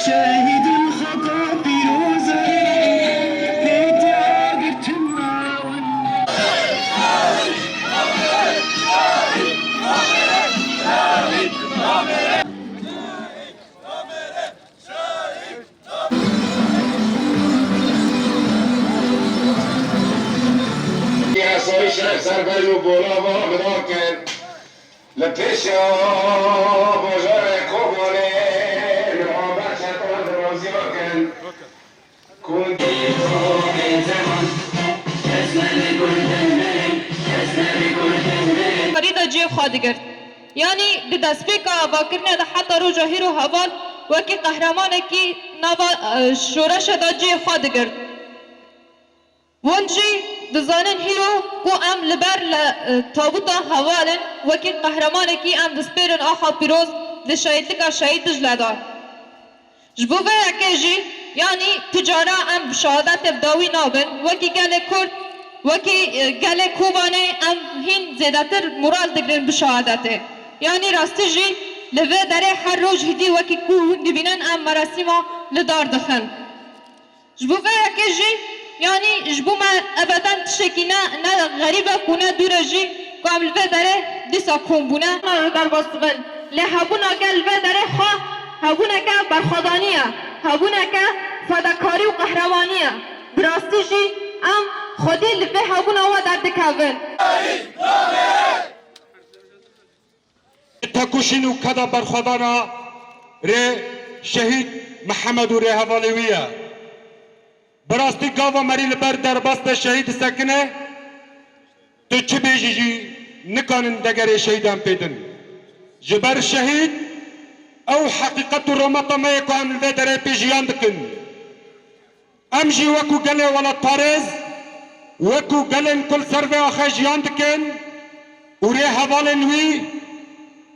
شاهد الخطا بروزه شيخ سربي وبولا مراكن لبيشا بوجاري كوبولي نعمة شطران روزي وكن كنت فريدة جي خادقر يعني دي دسبيكا باكرنا ده حتى رو جاهيرو هوال وكي قهرمانكي نوا شورش دا جي خادقر ونجي دزانن هيرو كو ام لبر لتابوتا هوالن وكي قهرمانكي ام دسبيرن آخا بيروز لشهيدلكا شهيد دجلدا جبوه اكيجي يعني تجارة ام بشهادت بداوي نابن وكي قال كرد وكي قال كوباني ام هين زيادتر مرال دقرن بشهادته يعني راستجي لفه داره هر روز هدي وكي كو نبينن ام مراسيما لدار دخن جبوه اكيجي يعني جبو ما ابدا تشكينا نا غريبه كنا دورجي كامل بدره ديسا كومبونا قال بسغل لهبونا قال بدره خا هبونا كا برخدانيه هبونا كا فداكاري وقهرمانيه براستيجي ام خودي لفه هبونا و در دكاون تکوشینو کدا برخدانا ره شهید محمد ره حوالویه براستی گاوا مری لبر در بست شهید سکنه تو چه بیجی نکانن دگر شهیدان پیدن جبر شهید او حقیقت رومتا ما یکان در پیجیان دکن امجی وکو گله ولا پارز وکو گلن کل سر و آخجیان دکن و ری حوالن وی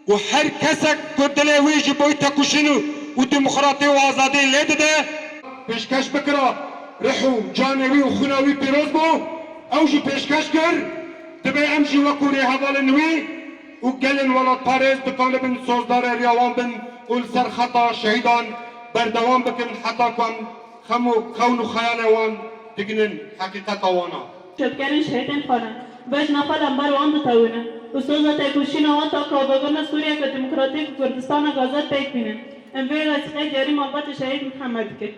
و هر کسک کدله وی جبوی تکوشینو و دموکراتی و آزادی لیده ده پیشکش بکرا رحو جانوي وخناوي بيروزبو او جي بيشكاش كر تبي امشي وكوري هذا النوي وقلن ولا باريس بطالبن صوصدار رياوان بن والسر خطا شهيدان بردوان بكن حتى كون خمو خون خيال وان تجنن حقيقة وانا شبكان شهيدين خانا باش نفر انبار وان دتاونا استاذة تاكوشينا وان تاكا بابنا سوريا كديمقراطية كردستان غازات بيك بينا انبير رسخي جاري مالبات شهيد محمد كر